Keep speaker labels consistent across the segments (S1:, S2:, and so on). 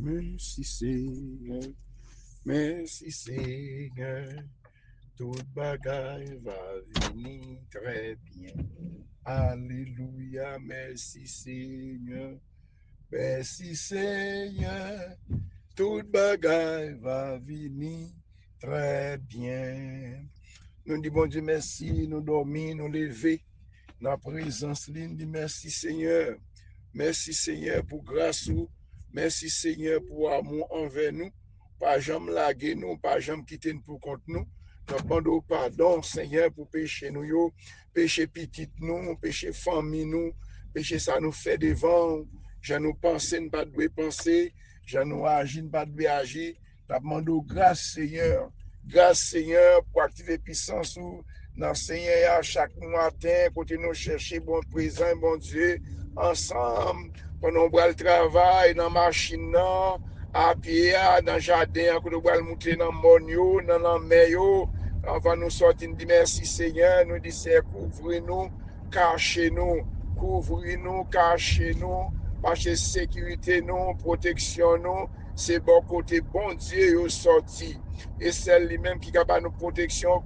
S1: Merci Seigneur, merci Seigneur, toute bagaille va venir très bien. Alléluia, merci Seigneur, merci Seigneur, toute bagaille va venir très bien. Nous disons, bon Dieu, merci, nous dormir, nous lever, dans la présence, nous disons merci Seigneur. Merci Seigneur pour grâce, merci Seigneur pour amour envers nous, pas jamais laguer nous, pas jamais quitter nous pour contre nous. Nous demandons pardon Seigneur pour péché nous, péché petit nous, péché famille nous, péché ça nous fait devant, je nous penser, nous pas de penser, je nous agir, nous pas de agir. Nous demandons grâce Seigneur pour activer puissance dans Seigneur chaque matin, côté nous chercher bon présent, bon Dieu, ensemble, pendant le travail, dans la machine, à pied, dans le jardin, quand nous allons monter dans le monde, dans la mer, avant nous sortir, nous disons merci Seigneur, nous disons couvrez-nous, cachez-nous, couvrez-nous, cachez-nous, parce que sécurité nous, protection nous, c'est bon côté bon Dieu est sorti. Et celle lui-même qui a nous protection,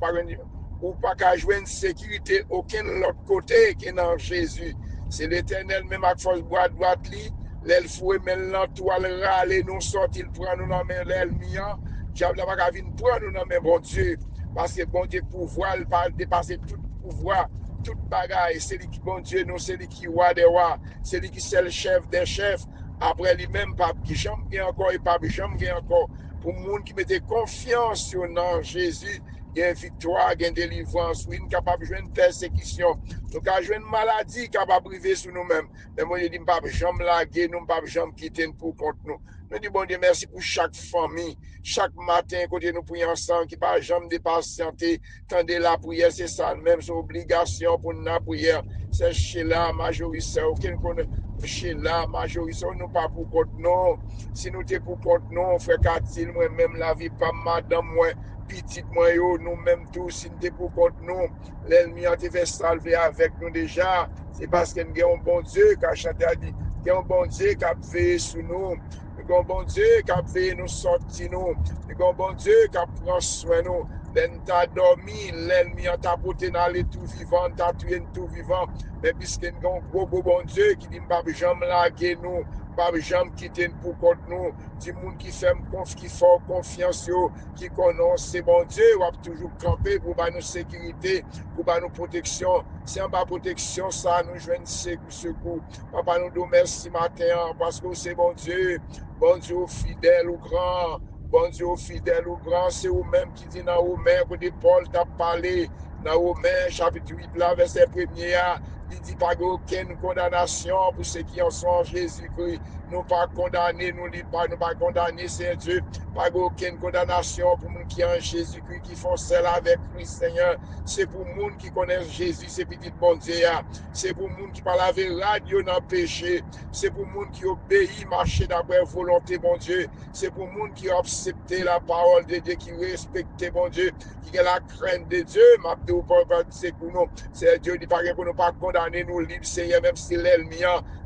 S1: ou pas qu'à jouer une sécurité aucun autre côté que dans Jésus. C'est l'Éternel même à force droite li, l'elle fouet mais l'entoile râler nous sortir prend nous dans main l'elle mia. Diable n'a pas venir prendre nous dans main bon Dieu parce que bon Dieu pouvoir il pas dépasser tout pouvoir, toute bagaille, c'est lui qui bon Dieu nous, c'est lui qui roi des rois, c'est lui qui c'est le chef des chefs. Après lui-même pas qui jamais encore et pas jamais encore pour monde qui mettait confiance sur Jésus. Il y a une victoire, il y a une délivrance, oui, nous sommes capables de jouer une persécution, nous avons joué une maladie capable de vivre sur nous-mêmes. Mais moi, je dis, nous ne pouvons jamais laguer, nous ne pouvons jamais quitter pour contre nous. Nous disons, bon Dieu, merci pour chaque famille, chaque matin, côté nous prions ensemble, qui ne peut jamais dépatienter, tendez la prière, c'est ça, même c'est obligation pour nous la prière. C'est chez la majorité, aucun connaît. Chez la majorité, nous pas pour contre nous. Si nous sommes pour contre nous, frère Katil, moi-même, la vie, pas madame, moi, petite moi, nous-mêmes tous, si nous sommes pour contre nous, l'ennemi a été fait salver avec nous déjà. C'est parce que nous avons un bon Dieu, qui a chanté a dit, nous avons un bon Dieu qui a veillé sur nous. Nous avons un bon Dieu qui a veillé nous sortir nous. Nous avons un bon Dieu qui a pris soin de nous. L'ennemi t'a dormi, l'ennemi a tapoté dans les tout vivants, t'a tué tout vivant. Mais puisque nous avons un gros bon Dieu qui dit, pas jamais laguer nous, pas jamais quitter pour contre nous. Du monde qui fait qui font confiance, qui connaît c'est bon Dieu, on va toujours camper pour nous sécurité, pour nous protection. Si on pas protection, ça nous joue secours. Papa, nous nous merci matin parce que c'est bon Dieu fidèle ou grand. Bon Dieu fidèle ou grand, c'est vous-même qui dit dans Romains, que Paul t'a parlé, dans Romains chapitre 8, là, verset 1er, il dit pas aucune condamnation pour ceux qui en sont en Jésus-Christ. Nous pas condamnés, nous pas condamnés, c'est Dieu. Pas aucune condamnation pour nous qui en Jésus-Christ, qui font celle avec Christ, Seigneur. C'est pour nous qui connaissent Jésus, c'est petit bon Dieu. C'est pour nous qui parlent avec radio dans le péché. C'est pour nous qui obéissent, marcher d'après volonté, bon Dieu. C'est pour nous qui acceptent la parole de Dieu, qui respectent, bon Dieu, qui ont la crainte de Dieu. C'est pour nous. C'est Dieu qui paraît pour nous pas condamner, nous libres, Seigneur, même si l'ennemi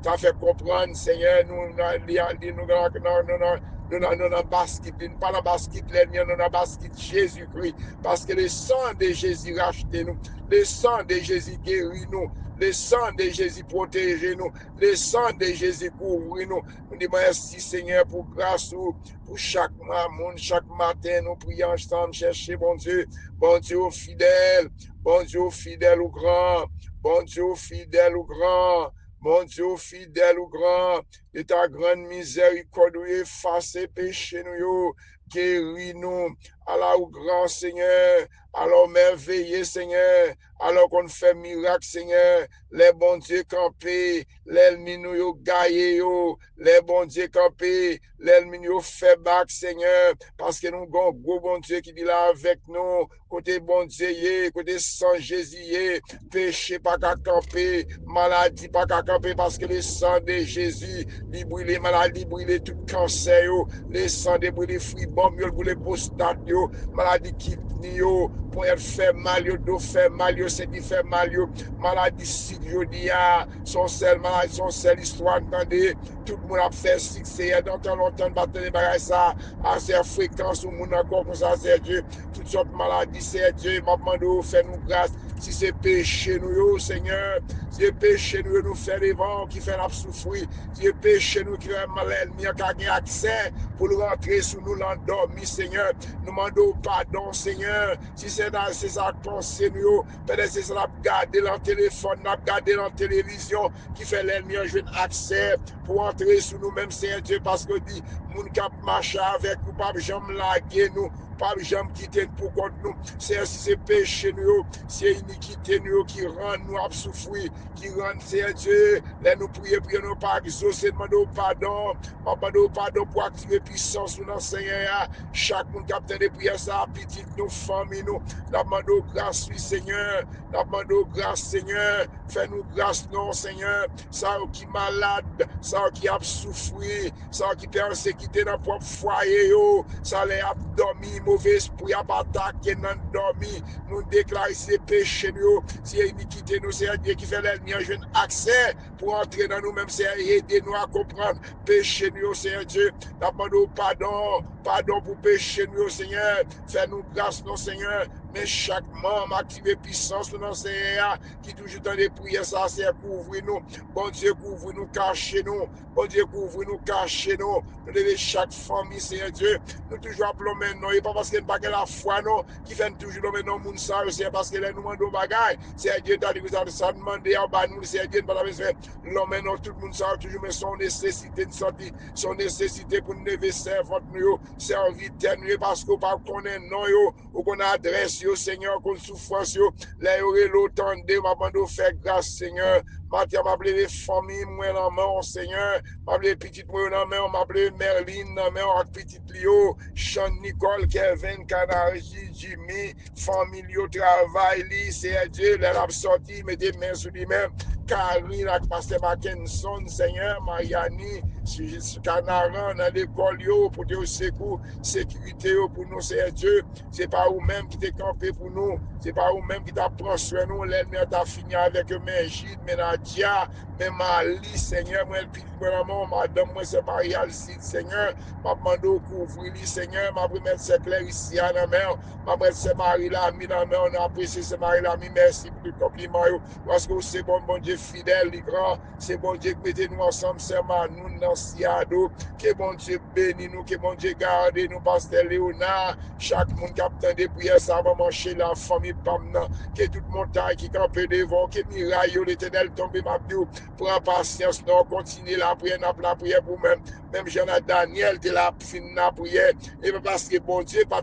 S1: t'a fait comprendre, Seigneur, nous dans basket, pas dans basket, l'ennemi, nous dans basket Jésus-Christ, parce que le sang de Jésus rachète nous, le sang de Jésus guérit nous, le sang de Jésus protège nous, le sang de Jésus couvre nous. Nous disons merci Seigneur pour grâce, pour chaque monde, chaque matin, nous prions ensemble, chercher bon Dieu fidèle, bon Dieu fidèle ou grand, bon Dieu fidèle ou grand, mon Dieu fidèle ou grand, de ta grande miséricorde, efface péché nous, guéris-nous, alors grand Seigneur, alors merveilleux Seigneur, alors qu'on fait miracle Seigneur, les bons dieux campés, l'ennemi nous gaillé, les bons dieux campés, l'ennemi nous fait bac Seigneur, parce que nous avons un gros bon Dieu qui dit là avec nous, côté bon Dieu, côté sang Jésus, péché pas qu'à camper, maladie pas qu'à camper, parce que le sang de Jésus, il brûle maladie, brûle tout cancer, le sang de brûle fruit bon, yo, pour les prostate, yo, maladie kidney, yo, pour elle fait mal, yo, dos fait mal, yo, c'est qui fait mal, yo, maladie sick, yo, dia, son seul maladie, son seule histoire, entendez, tout le monde a fait succès, dans tant longtemps, battre les bagages, ça, assez fréquence, au monde encore comme ça, c'est Dieu, toutes sortes de maladies, c'est Dieu, m'a demandé, fais-nous grâce, si c'est péché, nous, yo, Seigneur, si c'est péché, nous fait les vents qui fait la souffrir, si c'est péché, nous qui fait mal, nous avons accès pour nous rentrer sous nous l'endormi, Seigneur, nous demandons pardon, Seigneur, si c'est ça pensée, nous, peut-être c'est ça, nous avons gardé dans le téléphone, nous avons gardé dans la télévision, qui fait l'ennemi, je accès pour entrer sous nous-mêmes, Seigneur Dieu, parce que dit, moun kap marche avec nous, pas jamais laguer nous, pas jamais quitter pour contre nous. Si c'est péché nous, c'est iniquité nous qui rend nous à souffrir, qui rend, Seigneur Dieu, là nous prier, nous pas exaucer, demander pardon, demander pardon pour activer puissance nous dans Seigneur. Chaque monde qui a des prières, ça, petite nous, famille nous, demandons grâce, oui, Seigneur, demandons grâce, Seigneur, fais-nous grâce, non, Seigneur, ça qui malade, ça qui a souffert, ça qui persécuté dans propre foyer, ça les a dormi, mauvais esprit a attaqué dans dormi, nous déclarons ces péchés, c'est iniquité, nous, c'est Dieu qui fait l'ennemi, je accès pour entrer dans nous-mêmes, c'est aider nous à comprendre, péché, nous, Seigneur Dieu, demandons pardon, pardon pour péché, nous, Seigneur, fais-nous grâce, non, Seigneur, mais chaque membre active puissance dans Seigneur, qui toujours dans les prières, ça, c'est couvrir-nous, bon Dieu, couvre-nous, cachez-nous, bon Dieu, couvre-nous, cachez-nous, nous devons chaque famille, Seigneur Dieu, nous toujours appelons maintenant, et pas parce qu'il n'y a pas que la foi, non, qui fait toujours maintenant, moun sa, c'est parce que nous demandons bagaille, c'est Dieu, t'as dit que ça demande en bas, nous, c'est Dieu, pas la besoin, l'homme maintenant, tout le monde ça, toujours, mais son nécessité de sortir, son nécessité pour nous lever, servir, nous, servir, nous, parce qu'on pas connaît, non, ou qu'on adresse, Seigneur, qu'on souffrance, là, il l'autant de m'a faire grâce, Seigneur. Matin, m'a appelé les familles, moi, dans main, Seigneur. M'a appelé petite, moi, dans main, m'a appelé Merlin, dans main, avec petite Lio, Sean, Nicole, Kevin, Canary, Jimmy, famille, travail, c'est Dieu, là, a sorti, mettez mains sur lui-même. Karine, avec Pasteur Mackinson, Seigneur, Mariani, Canaran, dans l'école, pour te secours, sécurité, pour nous, c'est Dieu. C'est pas vous-même qui t'es campé pour nous. C'est pas vous-même qui t'a pris sur nous. L'ennemi t'a fini avec Mégide, Menadia, mais Mali, Seigneur, moi, le petit bonhomme, madame, moi, c'est Marie-Alcide, Seigneur. M'a demandé au couvrir, Seigneur. M'a pris mettre ses clairs ici à la mer. M'a pris c'est Marie-Lami dans la mer. On a apprécié c'est Marie-Lami. Merci pour le compliment. Parce que c'est bon Dieu fidèle, les grands. C'est bon Dieu qui mettez nous ensemble, c'est nous dans Siado. Que bon Dieu bénisse nous, que bon Dieu garde nous, Pasteur Léonard. Chaque monde qui a des prières, ça va manger la famille Pamna. Que toute montagne qui campe devant, que miraille, l'éternel tombe, ma Dieu. Prends patience, non, continue la prière pour même. Même Jean Daniel, tu la fin la prière. Et parce que bon Dieu, pas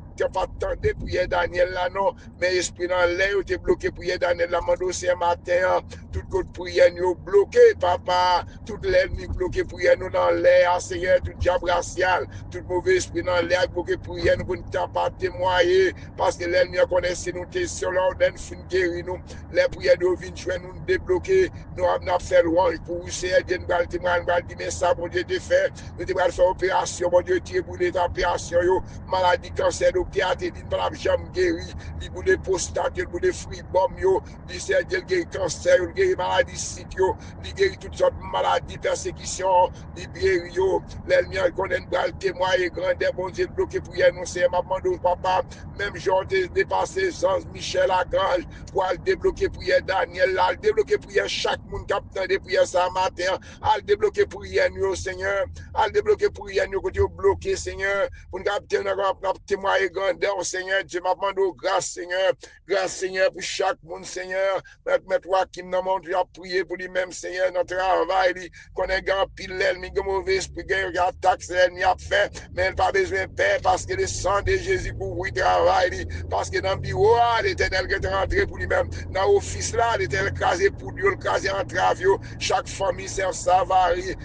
S1: tant de prière Daniel là, non. Mais esprit dans l'air, tu es bloqué prière Daniel là, mon dossier matin. Toute côte prière nous bloqué, papa. Toute l'ennemi bloqué prière nous dans l'air, Seigneur, tout diable racial, tout mauvais esprit dans l'air, bloqué prière nous pour ne pas témoigner. Parce que l'ennemi connaît nous t'es sur l'ordre, fin guérir nous. Les prières de vin, nous débloquer. Nous avons fait louange pour vous, Seigneur, Dieu, nous allons témoigner, nous allons dire, mais ça, bon Dieu, te fait. Nous allons faire opération, bon Dieu, tu es pour les opérations, maladie, cancer, docteur, tu es dit, pas la jambe guérie, il pour les prostates, il pour les fruits, bomb, il sait, il guérit cancer, il guérit maladie, site, il guérit toutes sortes de maladies, persécutions, il guérit, l'ennemi, connaît, nous allons témoigner, grandeur, bon Dieu, bloqué pour y annoncer, ma demande au papa, même Jean, dépassé, sans Michel Lagrange, pour aller débloquer prière Daniel, là, débloquer prière chaque monde qui a des prières ça matin, aller débloquer prière nous, Seigneur, aller débloquer prière nous, côté bloqué, Seigneur, pour nous témoigner grandeur, Seigneur, Dieu m'a demandé grâce, Seigneur, pour chaque monde, Seigneur, mettre Joachim dans mon Dieu, prier pour lui-même, Seigneur, notre travail, qu'on ait grand pile l'ennemi, que mauvais esprit, qu'il attaque, l'ennemi a fait, mais il n'a pas besoin de paix, parce que le sang de Jésus couvre le travail, parce que dans le bureau, l'Éternel qui est rentré pour lui-même, dans l'office là, l'Éternel crasé pour Dieu, le crasé en travio, chaque famille, c'est Savary,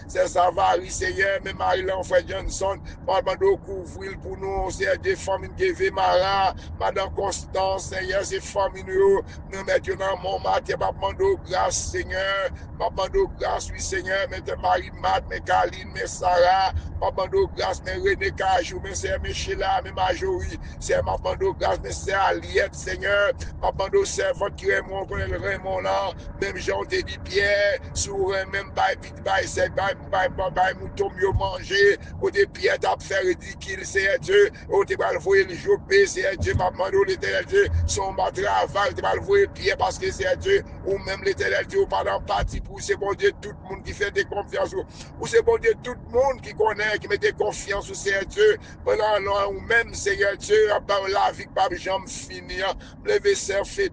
S1: Seigneur, même Marie-Lan, frère Johnson, Madame couvrir pour nous, c'est des familles qui vivent Mara, Madame Constance, Seigneur, c'est famille nous mettons dans mon matin, Madame grâce, Seigneur, Madame grâce, oui, Seigneur, mettez Marie-Mat, mais Aline, mais Sarah, Mabando grâce, mais René Cajou, mais c'est Michela, mais Majorie, c'est Mabando grâce, mais c'est Aliette, Seigneur, Mabando servant qui Raymond, qu'on est le Raymond là, même Jean te dit Pierre, sur même bail vite, bail sec, bail mouton mieux manger, côté Pierre t'a fait ridicule, c'est Dieu, on te va le voir le jour, c'est Dieu, Mabando l'éternel Dieu, son travail, tu vas le voir Pierre parce que c'est Dieu, ou même l'éternel Dieu, ou pas dans parti pour c'est bon Dieu, tout le monde qui fait des confiances, ou c'est bon Dieu, tout le monde qui connaît, qui met des confiances au Seigneur Dieu, pendant ou même Seigneur Dieu, la vie pas jamais fini, lever c'est fait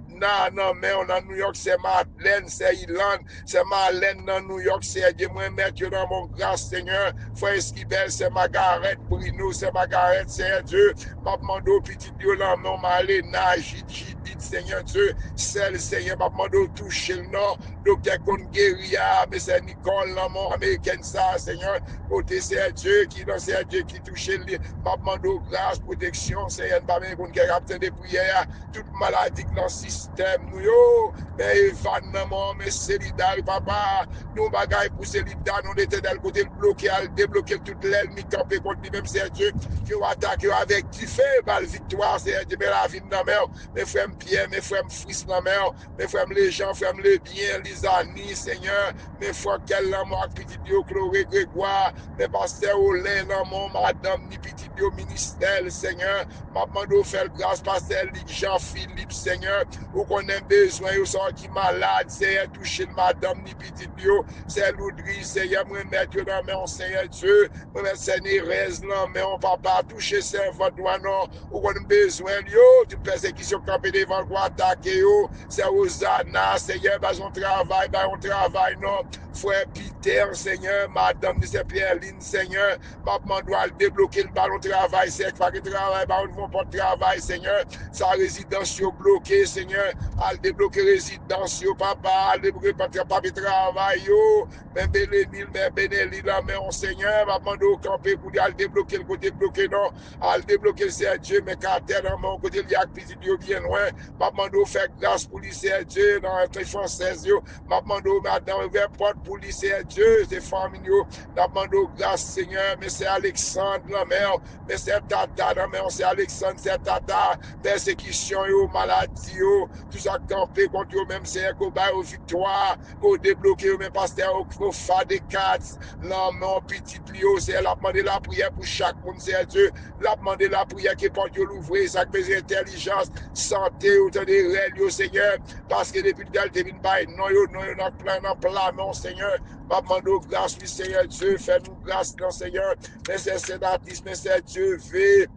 S1: non, mais on a New York, c'est Madeleine, c'est Ilan, c'est Marlène dans New York, c'est Dieu, moi mettre dans mon grâce Seigneur, frère Esquibel, c'est Margaret, Bruno, c'est Margaret, c'est Dieu, m'a demandé au petit Dieu là, mon malé, nage, dit Seigneur Dieu, celle Seigneur, m'a demandé au toucher le nom, docteur Congueria, mais c'est Nicole, là, mon américaine, ça, Seigneur, côté c'est Dieu qui dans c'est Dieu qui touche le m'a demandé grâce, protection, Seigneur, pas même qu'on capte des prières, toute maladie dans le système, nous, yo, mais évanouement, mais solidaire, papa, nous, bagaille pour solidaire, nous, l'éternel, côté bloqué, à débloquer toute l'aile, mi camper contre lui-même, c'est Dieu, qui attaque avec du feu, balle victoire, c'est Dieu, mais la vie de la mer, mes frères Pierre, mes frères Fils la mer, mes frères les gens, frères les biens, les amis, Seigneur, mes frères quel l'amour, petit Dieu, Chloé, Grégoire, mes pasteurs, Olé, l'amour, madame, ni petit Dieu, ministère, Seigneur, m'a demandé de faire grâce, pasteur Jean-Philippe, Seigneur, ou qu'on a besoin, ou sorti malade, Seigneur, toucher madame, ni petit Dieu, c'est l'oudri, Seigneur, moi mettre dans mes Seigneur Dieu, moi mettre Seigneur, reste là, mais on papa, toucher servant, non, ou qu'on a besoin, yo, toute persécution campée devant quoi attaquer, yo, c'est Hosanna, Seigneur, bah, on travail, non, frère Peter, Seigneur, madame, c'est Pierre-Line, Seigneur, maman doit débloquer le ballon travail, c'est pas que travail, bah, on ne pas de travail, Seigneur, sa résidence bloquée, Seigneur, à débloquer résidence, papa, à débloquer papa travail, yo, même Bélénil, même Bénéli, là, mais on Seigneur, maman doit camper pour aller débloquer le côté bloqué, non, à débloquer, c'est Dieu, mais quand t'es dans mon côté, il y a petit Dieu bien loin, maman doit faire grâce pour lui, c'est Dieu, dans la française, yo, maman doit, madame, ouvert porte pour lui, c'est Dieu, c'est famille, yo, maman doit grâce, Seigneur, mais c'est Alexandre, la mère, mais c'est Tata, la mère, c'est Alexandre, c'est Tata, persécution, yo, maladie, yo, tout ça campé contre eux, même c'est combat aux victoires, qu'on débloqué, même pasteur, au fa des quatre, là, mon petit Lio, c'est la demandé la prière pour chaque monde, c'est Dieu, la demandé la prière qui porte l'ouvrir, ça besoin intelligence, santé, autant de règles, Seigneur, parce que depuis le temps, non, yo, non, plein, mon Seigneur, ma demande grâce, oui, Seigneur Dieu, fais-nous grâce, non, Seigneur, mais c'est sénatrice, mais c'est Dieu, fait.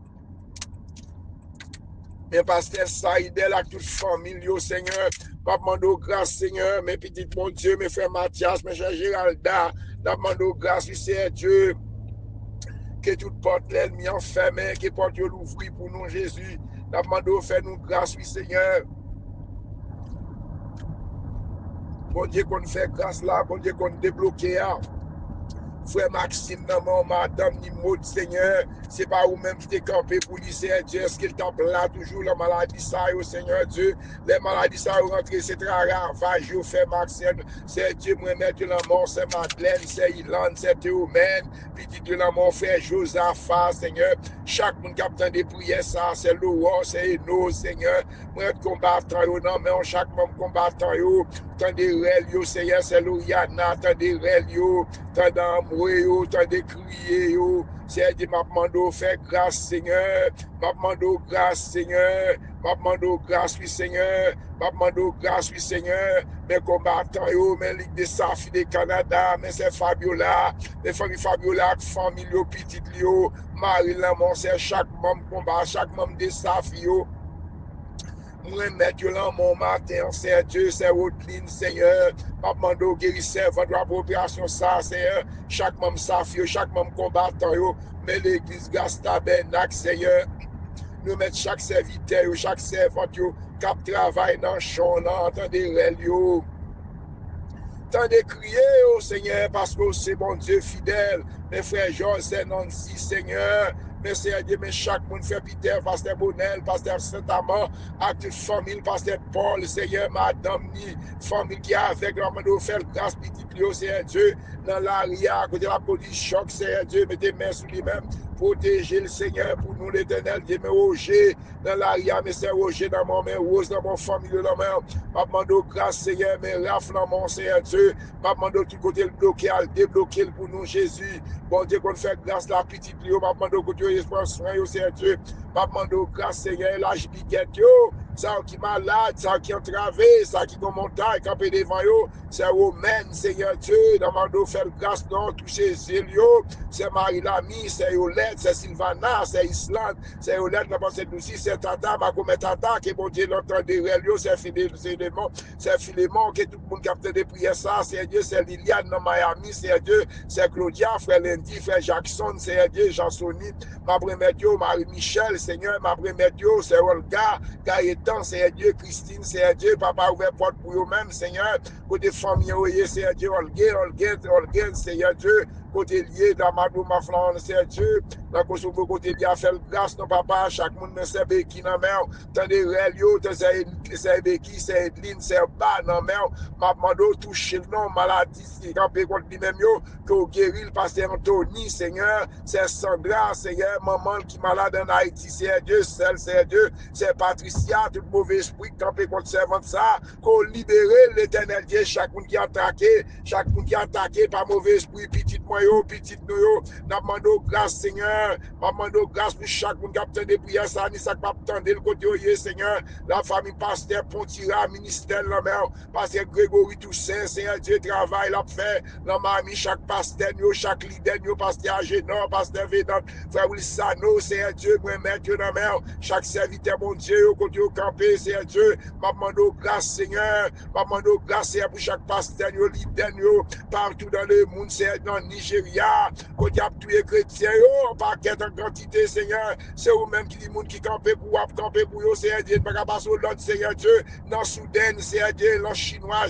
S1: Mais pasteur Saïdel à toute famille, Seigneur, ma demande grâce, Seigneur, mes petits mon Dieu, mes frères Mathias, mes frères Géralda, ma demande grâce, oui, Seigneur Dieu, que toute porte l'ennemi enfermée, que porte l'ouvrir pour nous, Jésus, ma demande fais-nous grâce, oui, Seigneur. Bon Dieu qu'on fait grâce là, bon Dieu qu'on débloque là. Frère Maxime, non, madame, ni mot de Seigneur, c'est pas vous-même qui t'es campé pour lui, Seigneur Dieu, est-ce qu'il t'en là toujours la maladie, ça, au Seigneur Dieu, les maladies, ça, rentré, c'est très rare, va, je fais Maxime, c'est Dieu, moi, mettre la mort, c'est Madeleine, c'est Ilan, c'est Théomène, petit Dieu, la mon frère Josaphat, Seigneur, chaque monde qui a besoin de prières, ça, c'est Laurent, c'est Eno, Seigneur, moi, combattant, non, mais chaque membre combattant, tant de rêves, yo, Seigneur, c'est Loriana, tant de rêves, yo, tant d'amouer, yo, tant de crier, yo, c'est dit, m'a demandé faire grâce, Seigneur, m'a demandé grâce, Seigneur, m'a demandé grâce, oui, Seigneur, m'a demandé grâce, oui, Seigneur, mes combattants, yo, mes Ligue des Safi de Canada, mais c'est Fabiola, mes familles Fabiola, famille, yo, petite, yo, Marie Lamont, c'est chaque membre combat, chaque membre des Safi, yo, moi, mettre là mon matin, c'est Dieu, c'est Woodline, Seigneur. M'a demandé au guérisseur, votre appropriation, ça, Seigneur. Chaque membre safio, chaque membre combattant, mais l'église Gastabenac, Seigneur. Nous mettons chaque serviteur, chaque servante, cap travail dans le champ, là, entendez, yo. tant de crier au Seigneur, parce que c'est mon Dieu fidèle. Mes frères Georges, c'est Nancy, Seigneur. Mais Seigneur Dieu, mais chaque monde fait Peter, Pasteur Bonnel, Pasteur Saint-Amand, à toute famille, Pasteur Paul, Seigneur, Madame Ni, famille qui est avec, nous faire grâce, petit Pio, Seigneur Dieu, dans l'aria, à côté de la police choc, Seigneur Dieu, mettez mains sur lui-même, protégez le Seigneur pour nous, l'éternel, Dieu, mais Roger, dans l'aria, mais c'est Roger dans mon main, Rose dans mon famille, dans ma main, ma demande grâce, Seigneur, mais Raph dans mon Seigneur Dieu, ma demande tout côté le bloquer, à le débloquer pour nous, Jésus, bon Dieu, qu'on fait grâce, la petite Pio, ma demande côté espoir soin, Seigneur Dieu, ma demande grâce, Seigneur, l'âge biquette, ça qui malade, ça qui entravé, ça qui dans montagne, campé devant yo, c'est Romaine, Seigneur Dieu, dans ma dos faire grâce, non, toucher Zélio, c'est Marie-Lamy, c'est Yolette, c'est Sylvana, c'est Islande, c'est Yolette, la pensée aussi, c'est Tata, ma commet Tata, qui bon Dieu l'entend de Relio, c'est Philémon, que tout le monde capte des prières, ça, c'est Dieu, c'est Liliane dans Miami, c'est Dieu, c'est Claudia, frère Lundi, frère Jackson, c'est Dieu, Jean-Sony, ma première Dieu, Marie-Michel, Seigneur, ma première Dieu, c'est Olga, Gaëtan, c'est Dieu, Christine, c'est Dieu, papa ouvert porte pour eux-mêmes, Seigneur, côté famille, c'est Dieu, Olga, Seigneur Dieu, côté lié, dans ma flanc, c'est Dieu, dans Kosovo, côté bien, fait grâce, non, papa, chaque monde, c'est Béki, non, mais, tant de Relio, c'est Béki, c'est Edline, c'est Bas, non, mais, ma demande, toucher, non, maladie, si, campé contre lui-même, que guérit le pasteur Anthony, Seigneur, c'est Sandra, Seigneur, maman qui est malade en Haïti, c'est Dieu, c'est Dieu, c'est Patricia, tout mauvais esprit, campé contre servante ça, qu'on libère l'éternel Dieu, chaque monde qui a attaqué par mauvais esprit, petit moyo, petit noyo, n'a demandé grâce, Seigneur, n'a demandé grâce pour chaque monde qui a obtenu des prières, ça, ni ça qui a obtenu le côté, Seigneur, la famille pasteur Pontira, ministère, la mère, pasteur Grégory Toussaint, Seigneur Dieu, travail, l'a fait, la mamie, chaque pasteur, chaque leader, pasteur Agénor, pasteur Védant, frère Wilsano, Seigneur Dieu, moi, maître, la mère, chaque serviteur, mon Dieu, au côté au campé, Seigneur Dieu, m'a demandé grâce, Seigneur, m'a demandé grâce, Seigneur, pour chaque pasteur, leader, partout dans le monde, Seigneur, dans le Nigeria, côté à tous les chrétiens, paquet en quantité, Seigneur, c'est vous-même qui dit, monde qui camper pour vous, Seigneur Dieu, pas capable de l'autre, Seigneur Dieu, dans le Soudan, Seigneur Dieu, dans le Chinois,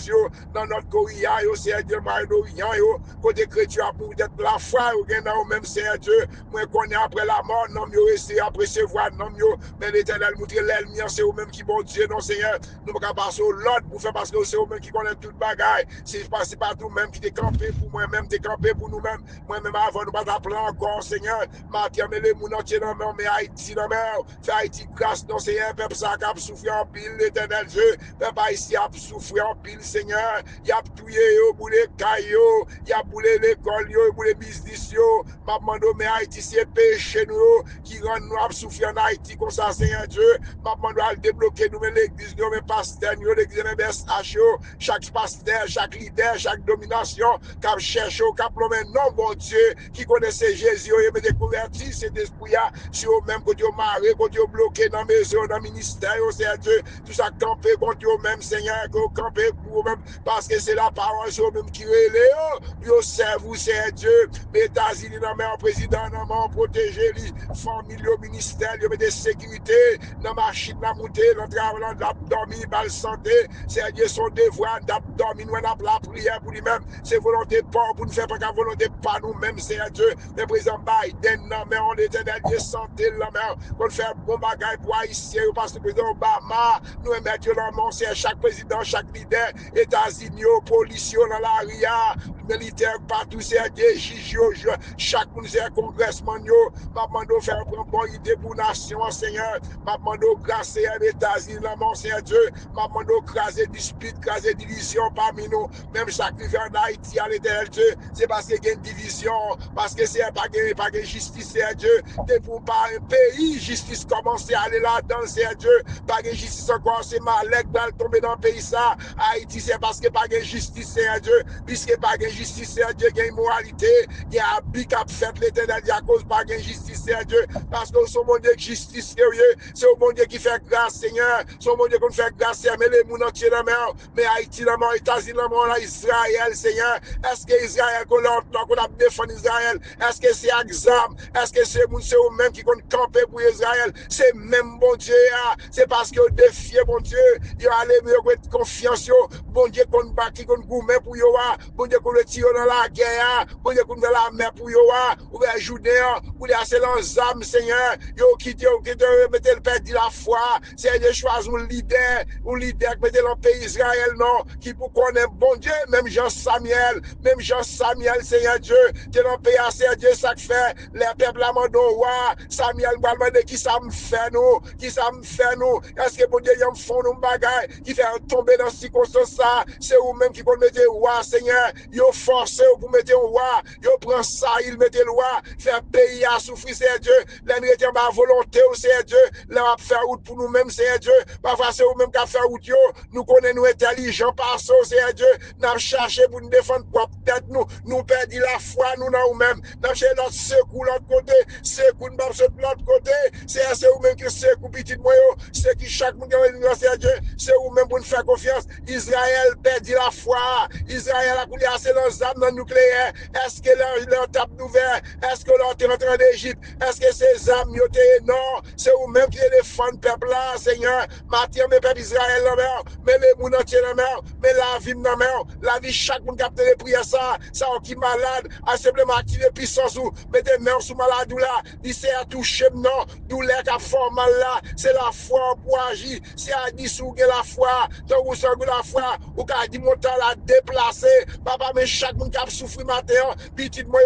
S1: dans notre Corée, Seigneur Dieu, Moyen-Orient, côté chrétien, pour être la foi, dans même, Seigneur Dieu, moi, qu'on est après la mort, non, mieux rester après se voir, non, mieux, mais l'éternel, montre l'ennemi, c'est vous-même qui, bon Dieu, non, Seigneur, nous ne pouvons pas passer l'autre pour faire parce que c'est vous-même qui connaît tout le bagage, c'est pas tout-même qui t'est campé pour moi-même, t'es campé pour nous-mêmes, moi-même avant, nous pas t'appeler encore, Seigneur, Mathieu, mais les mouns entiers, non, mais Haïti, non, mais, fait Haïti grâce, non, Seigneur, peuple, ça a souffert en pile, l'éternel Dieu, peuple ici a souffert en pile, Seigneur, il a tué, boulé caillou, il a boulé l'école, il a boulé business, m'a demandé, mais Haïti, c'est péché, nous, qui rend nous à souffrir en Haïti, comme ça, Seigneur Dieu, m'a demandé à débloquer, nous, mais l'église, nous, mais pasteur, nous, l'église, MBSH, chaque pasteur, chaque leader, chaque domination, cap cherche, cap l'homme, non, bon Dieu, qui connaissait Jésus, il me déconverti, cet esprit, sur même côté au maré, côté au bloqué dans la maison, dans le ministère, Seigneur Dieu, tout ça campé contre eux-mêmes, Seigneur, campé pour eux-mêmes, parce que c'est la parole sur eux-mêmes qui relève, puis au serve, Seigneur Dieu, les États-Unis, dans le président, dans le protéger, les familles, au ministère, il y a des sécurités, dans la machine, dans la montée, dans le travail, dans l'abdomen, dans la santé, Seigneur Dieu, son devoir d'abdomen, nous avons la prière pour lui-même, c'est volonté pas pour nous faire pas qu'à volonté pas nous-mêmes, Seigneur Dieu, le président Biden, non, mais on est éternel Dieu, santé, la mer, pour faire bon bagage pour Haïtien, parce que le président Obama, nous mettons dans mon c'est chaque président, chaque leader, États-Unis, policiers dans la RIA, militaire partout, c'est des juges, chaque monde, c'est congressman, m'a demandé de faire une bonne idée pour la nation, Seigneur, m'a demandé de grâce à l'États-Unis, mon Seigneur Dieu, m'a demandé de craser dispute, craser division parmi nous, même chaque rivière en Haïti, à l'Éternel Dieu, c'est parce qu'il y a une division, parce que c'est pas de justice, c'est Dieu, c'est pour pas un pays, justice commence à aller là-dedans, c'est Dieu, pas de justice encore, c'est Malek, va tomber dans le pays ça, Haïti, c'est parce que pas de justice, c'est Dieu, puisque pas de justice, c'est Dieu, il y a immoralité, il y a habit qui a fait l'éternel, il y a cause pas de justice, c'est Dieu, parce que c'est mon Dieu qui justice sérieux, c'est mon Dieu qui fait grâce, Seigneur, c'est mon Dieu qui fait grâce, mais les gens entiers dans la mer, mais Haïti dans la mer, États-Unis dans la mer, Israël, Seigneur, est-ce que Israël, qu'on a défendu Israël, est-ce que c'est examen, est-ce que c'est eux-mêmes qui comptent camper pour Israël, c'est même bon Dieu, c'est parce que défier bon Dieu, il a allé mettre confiance, bon Dieu qu'on bâtit, qu'on gourmet pour yo, bon Dieu qu'on le tire dans la guerre, bon Dieu qu'on dans la mer pour yo, ou bien Judée, ou bien c'est leurs âmes, Seigneur, yo qui mettez le père de la foi, c'est de choisir un leader qui mettez dans le pays Israël, non, qui pour connaître bon Dieu, même Jean Samuel, Seigneur Dieu, qui dans le pays, c'est Dieu, ça fait, les peuples la mandent roi, Samuel m'a demandé qui ça me fait nous, est-ce que bon Dieu, ils me font nous bagaille, qui fait tomber dans ces circonstances ça, c'est vous-même qui vous mettez roi, Seigneur, vous forcez pour mettre un roi, vous prenez ça, il mettez le roi, faire pays à souffrir, c'est Dieu, les chrétiens, ma volonté, c'est Dieu, là, on faire route pour nous-mêmes, c'est Dieu, parfois c'est vous-même qui faire route, nous connaissons nous intelligents par ça, c'est Dieu, nous avons cherché pour nous défendre propre tête, nous perdons la foi, nous, dans nous-mêmes, nous avons cherché notre secours, l'autre côté, secours, nous avons de l'autre côté, c'est vous-même qui secours, petit moyen, c'est qui chaque monde qui a c'est Dieu, c'est vous-même pour nous faire confiance, Israël perdit la foi, Israël a coulé assez leurs âmes dans le nucléaire, est-ce que leur tape ouvert, est-ce que leur est rentré en Égypte, est-ce que ces âmes y ont non, c'est vous-même qui défendent le peuple là, Seigneur, Matthieu, mes peuples Israël dans la mer, mais les gens entiers dans la mer, mais la vie dans la mer, la vie chaque monde capte les prières ça qui est malade, a simplement activé puissance ou mettez main sous malade ou là, il s'est à toucher non, douleur qui a fort mal là, c'est la foi pour agir, c'est à dissouguer la foi, donc vous savez la foi, ou qu'a dit mon temps la déplacer, papa, mais chaque monde qui a souffert matin, petit moi,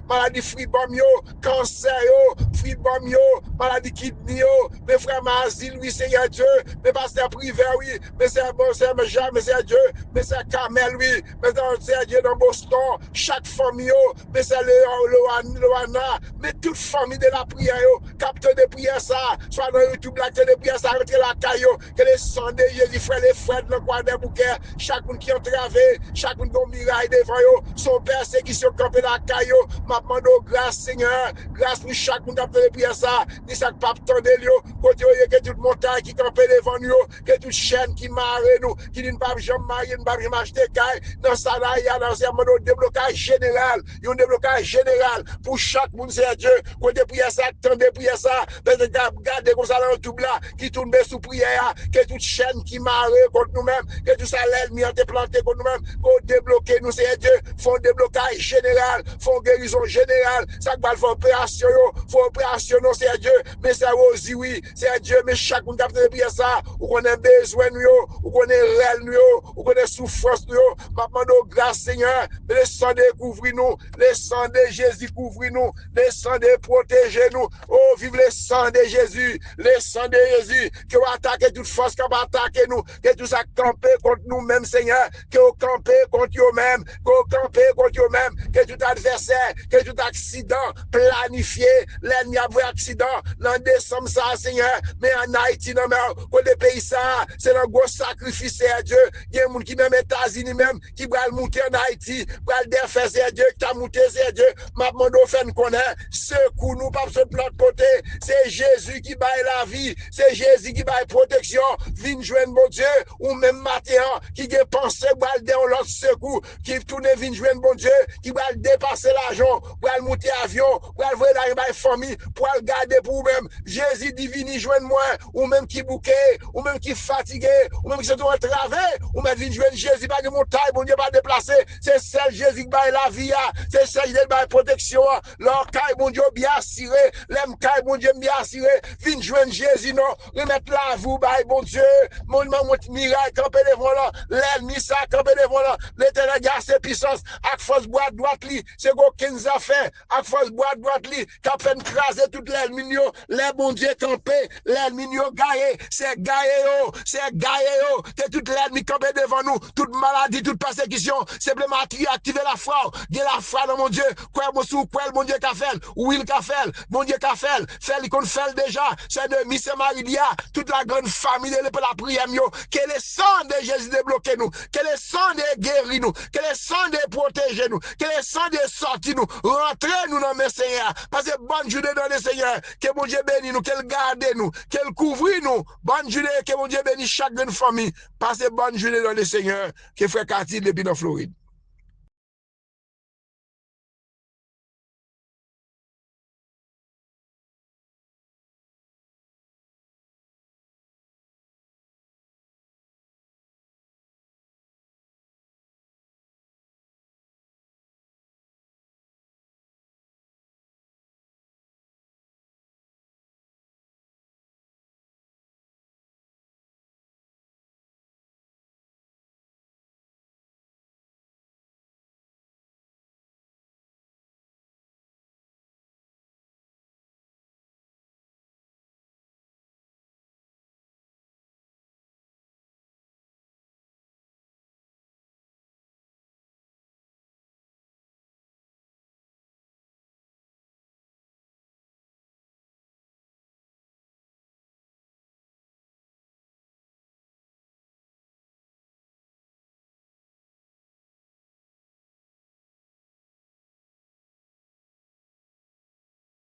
S1: maladie fribom yo, cancer yo, fribom yo, maladie kidney yo, mes frères Mazil, oui, Seigneur Dieu, mes pasteurs privés, oui, mais c'est bon, c'est Jean, mais c'est Dieu, mais c'est Carmel, oui, mais c'est Dieu dans Boston, chaque famille yo, mais c'est Loana, mais toute famille de la prière yo, capte de prière ça, soit dans YouTube, la de prière ça, rentre la caillou, que les sang de Jésus, frère, les frères de le coin des bouquets, chaque monde qui est entravé, chaque monde qui a miraille devant yo, son persécution campé la caillou, m'a demandé grâce, Seigneur, grâce pour chaque monde qui a fait les prières ça, ni ça pas attendre yo, côté yo, que toute montagne qui campé devant nous, que toute chaîne qui marre nous, qui ne pas jamais marier, ne pas jamais acheter caille, dans ça là, il y a dans un déblocage général, il y a un déblocage général pour chaque monde, c'est Dieu, côté prière ça, attendez prière ça, regardez comme ça dans tout là, qui tourne sous prière, que toute chaîne qui marre contre nous-mêmes, que tout ça l'ennemi a planté contre nous-mêmes, qu'on débloquer nous, c'est Dieu, font déblocage général, font guérison générale, ça va faire opération, faut opération, non, c'est Dieu, mais c'est aussi, oui, c'est Dieu, mais chaque monde qui a fait prier ça, ou qu'on a besoin, ou qu'on est réel, ou qu'on est souffrance, maintenant, grâce, Seigneur, le sang de couvrir nous, le sang de Jésus couvrir nous, le sang de protéger nous, oh, vive le sang de Jésus, le sang de Jésus, que vous attaquez toute force qui va attaquer nous, que tout ça camper contre nous-mêmes, Seigneur, que vous campez contre vous-même, que vous campez contre vous-même, que tout adversaire, que tout accident planifié, l'ennemi a vu accident, l'an décembre ça, Seigneur, mais en Haïti, non, mais pour les pays ça, c'est un gros sacrifice, à Dieu, il y a des gens qui même États-Unis même, qui veulent monter en Haïti, veulent défaire, c'est Dieu, qui t'a monté, c'est Dieu, ma demande au fait qu'on a, secours nous, pas sur l'autre côté, c'est Jésus qui baille la vie, c'est Jésus qui baille protection, viens joindre mon Dieu, ou même matin, qui a pensé, dans l'autre secours, qui tourne, viens joindre mon Dieu, qui va dépasser l'argent, pour aller monter avion, pour aller voir la famille, pour aller garder pour vous-même, Jésus divine, joindre moi, ou même qui bouquet, ou même qui fatigué, ou même qui se doit entravé, ou même viens joindre Jésus, pas de montagne, bon Dieu, pas déplacer, c'est celle Jésus qui baille la vie, c'est celle qui baille protection, leur caille, bon Dieu, bien assuré, l'aime caille, bon Dieu, bien assuré, viens joindre Jésus, non, remettre la vous, baille, bon Dieu, mon miracle, camper devant là, l'ennemi, ça, camper devant là, l'éternel garde ses puissances, avec force boîte droite li, c'est quoi 15 affaires, avec force boîte droite li, qui a fait craser toute l'ennemi, les bon Dieu campé, l'ennemi, gaillé, c'est gaillé, c'est toute l'ennemi campé devant nous, toute maladie, toute persécution, simplement activer la foi, la foi dans mon Dieu, quoi, mon Dieu qu'a fait, où il qu'a fait, mon Dieu qu'a fait qu'on fait déjà, c'est de Miss Maridia, toute la grande famille de la prière, que le sang de Jésus débloque nous, que le sang de guérir nous, que le sang de protéger nous, que le sang de sortir nous, rentrer nous dans mes Seigneur, parce que bonne journée dans le Seigneur, que mon Dieu bénisse nous, qu'elle garde nous, qu'elle couvre nous, bonne journée, que mon Dieu bénisse chaque famille, passez bonne journée dans le Seigneur, que frère Cathy depuis dans Floride.